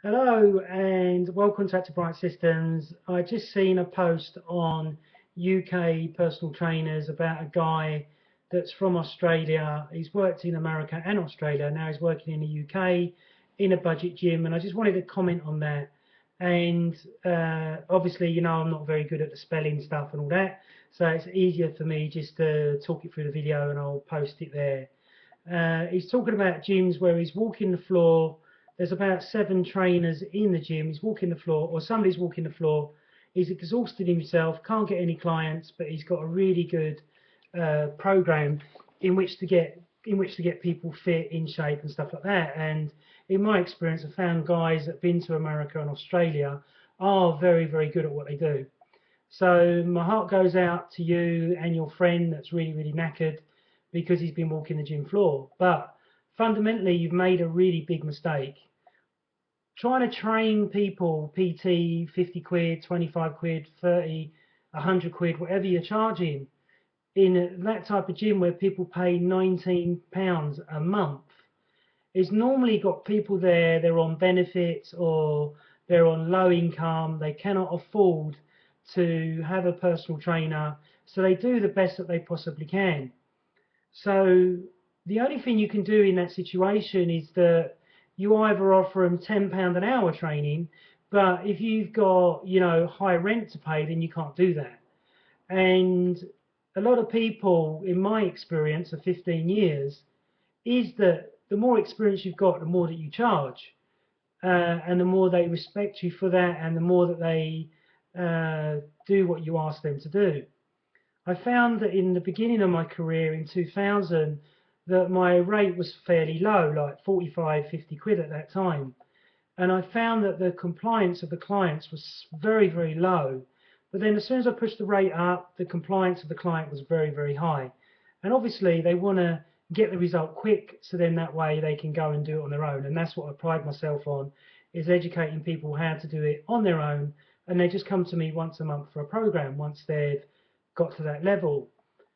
Hello and welcome to Bryant Systems. I just seen a post on UK personal trainers about a guy that's from Australia. He's worked in America and Australia. Now he's working in the UK in a budget gym, and I just wanted to comment on that. And obviously, I'm not very good at the spelling stuff and all that, so it's easier for me just to talk it through the video, and I'll post it there. He's talking about gyms where he's walking the floor. There's about 7 trainers in the gym. He's walking the floor, or somebody's walking the floor. He's exhausted himself, can't get any clients, but he's got a really good program in which to get people fit, in shape, and stuff like that. And in my experience, I've found guys that've been to America and Australia are very, very good at what they do. So my heart goes out to you and your friend that's really, really knackered because he's been walking the gym floor. But fundamentally, you've made a really big mistake. Trying to train people, PT, 50 quid, 25 quid, 30, 100 quid, whatever you're charging, in that type of gym where people pay £19 a month, it's normally got people there, they're on benefits or they're on low income, they cannot afford to have a personal trainer, so they do the best that they possibly can. So the only thing you can do in that situation is that you either offer them £10 an hour training, but if you've got, high rent to pay, then you can't do that. And a lot of people, in my experience of 15 years, is that the more experience you've got, the more that you charge. And the more they respect you for that, and the more that they do what you ask them to do. I found that in the beginning of my career in 2000, that my rate was fairly low, like 45, 50 quid at that time. And I found that the compliance of the clients was very, very low. But then as soon as I pushed the rate up, the compliance of the client was very, very high. And obviously they want to get the result quick, so then that way they can go and do it on their own. And that's what I pride myself on, is educating people how to do it on their own. And they just come to me once a month for a program once they've got to that level.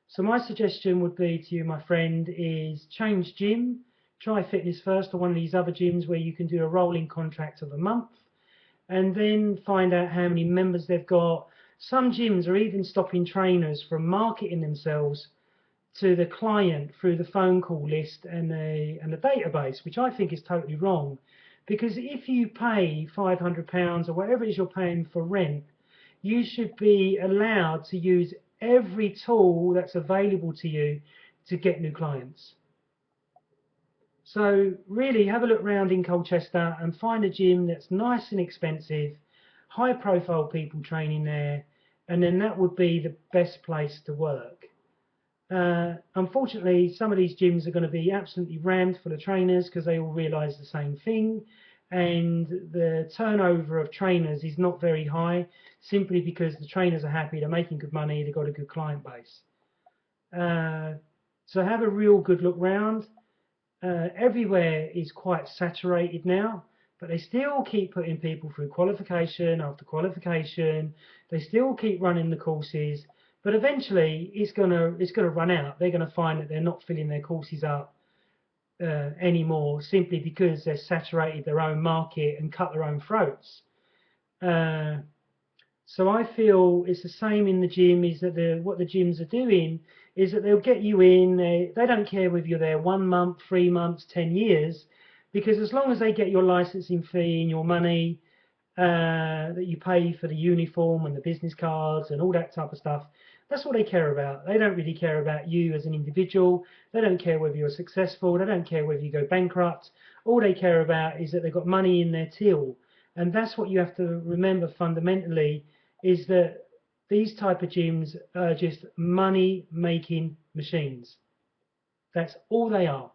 So my suggestion would be to you, my friend, is change gym. Try Fitness First or one of these other gyms where you can do a rolling contract of a month, and then find out how many members they've got. Some gyms are even stopping trainers from marketing themselves to the client through the phone call list and the database, which I think is totally wrong. Because if you pay £500 or whatever it is you're paying for rent, you should be allowed to use every tool that's available to you to get new clients. So really have a look around in Colchester and find a gym that's nice and expensive, high profile people training there, and then that would be the best place to work. Unfortunately, some of these gyms are going to be absolutely rammed full of trainers because they all realise the same thing, and the turnover of trainers is not very high, simply because the trainers are happy, they're making good money, they've got a good client base. So have a real good look round. Everywhere is quite saturated now, but they still keep putting people through qualification after qualification. They still keep running the courses, but eventually it's gonna run out. They're gonna find that they're not filling their courses up anymore, simply because they've saturated their own market and cut their own throats. So I feel it's the same in the gym, is that what the gyms are doing is that they'll get you in, they don't care whether you're there 1 month, 3 months, 10 years, because as long as they get your licensing fee and your money that you pay for the uniform and the business cards and all that type of stuff, that's what they care about. They don't really care about you as an individual. They don't care whether you're successful. They don't care whether you go bankrupt. All they care about is that they've got money in their till. And that's what you have to remember fundamentally, is that these type of gyms are just money making machines. That's all they are.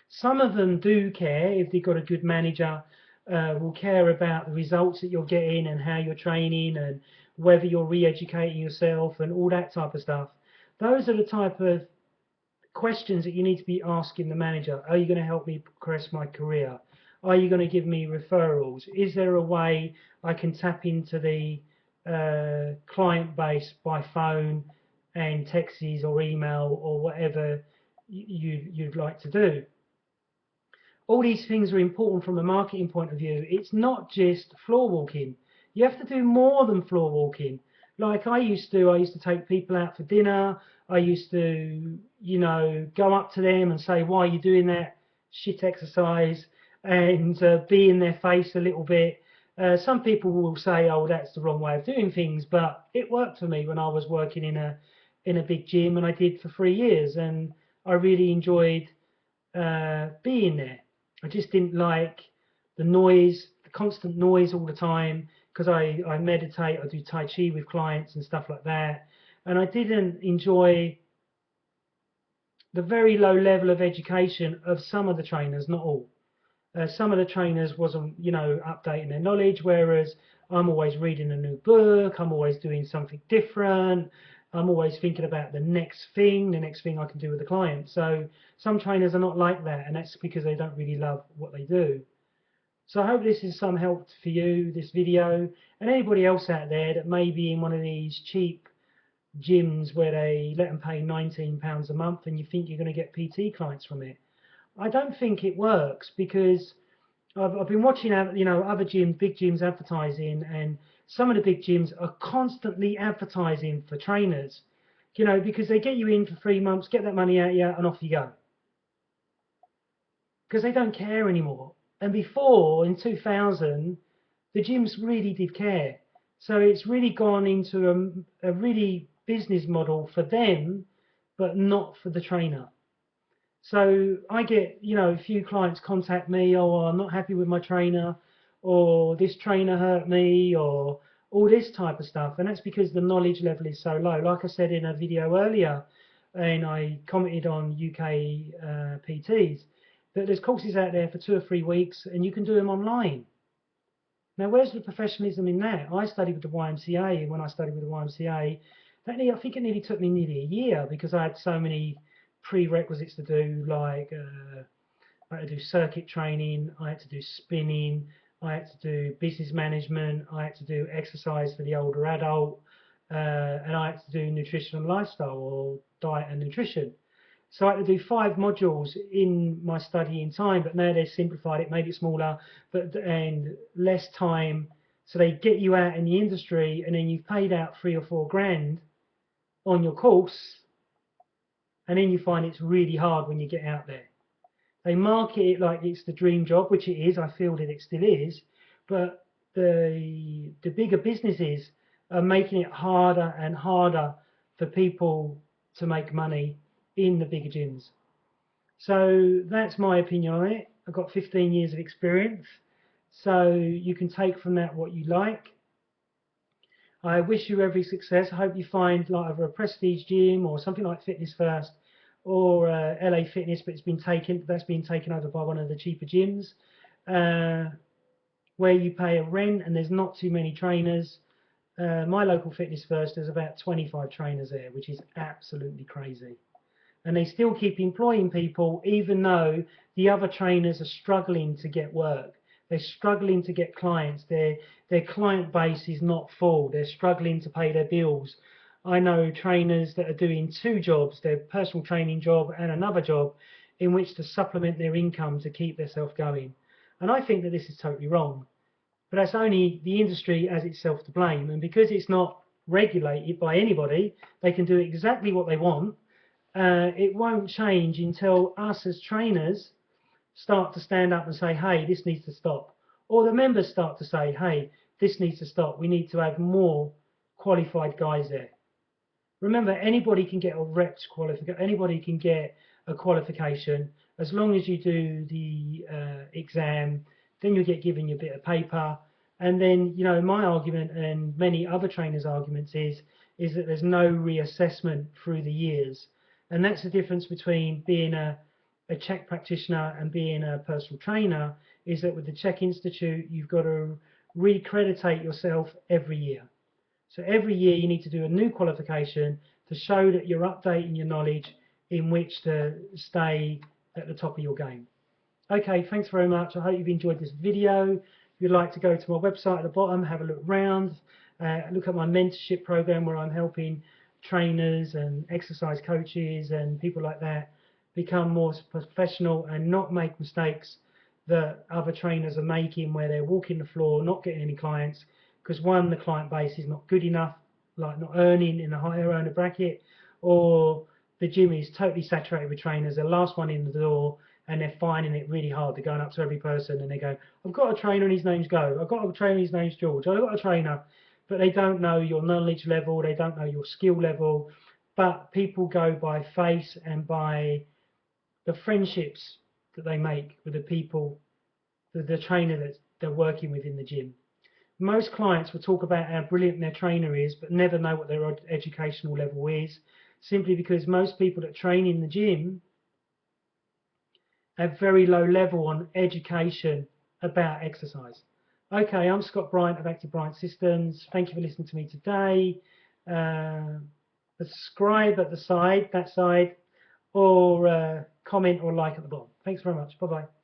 Some of them do care if they've got a good manager, will care about the results that you're getting and how you're training and whether you're re-educating yourself and all that type of stuff. Those are the type of questions that you need to be asking the manager. Are you going to help me progress my career? Are you going to give me referrals? Is there a way I can tap into the client base by phone and texts or email or whatever you'd like to do? all these things are important from a marketing point of view. It's not just floor walking. You have to do more than floor walking. Like I used to take people out for dinner. I used to, go up to them and say, why are you doing that shit exercise? And be in their face a little bit. Some people will say, oh, that's the wrong way of doing things, but it worked for me when I was working in a big gym, and I did for 3 years, and I really enjoyed being there. I just didn't like the noise, the constant noise all the time, because I meditate, I do Tai Chi with clients and stuff like that. And I didn't enjoy the very low level of education of some of the trainers, not all. Some of the trainers wasn't, updating their knowledge, whereas I'm always reading a new book, I'm always doing something different, I'm always thinking about the next thing I can do with the client. So some trainers are not like that, and that's because they don't really love what they do. So I hope this is some help for you, this video, and anybody else out there that may be in one of these cheap gyms where they let them pay £19 a month and you think you're going to get PT clients from it. I don't think it works, because I've been watching, other gyms, big gyms advertising, and some of the big gyms are constantly advertising for trainers, because they get you in for 3 months, get that money out of you, and off you go. Because they don't care anymore. And before, in 2000, the gyms really did care. So it's really gone into a really business model for them, but not for the trainer. So I get, a few clients contact me, oh, I'm not happy with my trainer, or this trainer hurt me, or all this type of stuff. And that's because the knowledge level is so low. Like I said in a video earlier, and I commented on UK PTs, that there's courses out there for 2 or 3 weeks and you can do them online. Now, where's the professionalism in that? I studied with the YMCA, and when I studied with the YMCA, I think it nearly took me nearly a year, because I had so many prerequisites to do, like I had to do circuit training, I had to do spinning, I had to do business management, I had to do exercise for the older adult, and I had to do nutrition and lifestyle, or diet and nutrition. So I had to do 5 modules in my studying time, but now they've simplified it, made it smaller, and less time. So they get you out in the industry, and then you've paid out 3 or 4 grand on your course, and then you find it's really hard when you get out there. They market it like it's the dream job, which it is. I feel that it still is, but the bigger businesses are making it harder and harder for people to make money in the bigger gyms. So that's my opinion on it. I've got 15 years of experience, so you can take from that what you like. I wish you every success. I hope you find like either a prestige gym or something like Fitness First, or LA Fitness, but that's been taken over by one of the cheaper gyms, where you pay a rent and there's not too many trainers. My local Fitness First, there's about 25 trainers there, which is absolutely crazy. And they still keep employing people, even though the other trainers are struggling to get work. They're struggling to get clients. Their client base is not full. They're struggling to pay their bills. I know trainers that are doing 2 jobs, their personal training job and another job, in which to supplement their income to keep themselves going. And I think that this is totally wrong. But that's only the industry as itself to blame. And because it's not regulated by anybody, they can do exactly what they want. It won't change until us as trainers start to stand up and say, hey, this needs to stop. Or the members start to say, hey, this needs to stop. We need to have more qualified guys there. Remember, anybody can get a reps qualification, anybody can get a qualification, as long as you do the exam, then you get given your bit of paper. And then, my argument and many other trainers' arguments is that there's no reassessment through the years. And that's the difference between being a c.h.e.k practitioner and being a personal trainer, is that with the c.h.e.k Institute, you've got to recreditate yourself every year. So every year you need to do a new qualification to show that you're updating your knowledge in which to stay at the top of your game. Okay, thanks very much. I hope you've enjoyed this video. If you'd like to go to my website at the bottom, have a look around, look at my mentorship program, where I'm helping trainers and exercise coaches and people like that become more professional and not make mistakes that other trainers are making, where they're walking the floor, not getting any clients, because one, the client base is not good enough, like not earning in a higher earner bracket, or the gym is totally saturated with trainers, the last one in the door, and they're finding it really hard. They're going up to every person and they go, I've got a trainer and his name's Go. I've got a trainer and his name's George. I've got a trainer. But they don't know your knowledge level. They don't know your skill level. But people go by face and by the friendships that they make with the people, the trainer that they're working with in the gym. Most clients will talk about how brilliant their trainer is, but never know what their educational level is, simply because most people that train in the gym have very low level on education about exercise. Okay, I'm Scott Bryant of Active Bryant Systems. Thank you for listening to me today. Subscribe at the side, that side, or comment or like at the bottom. Thanks very much. Bye-bye.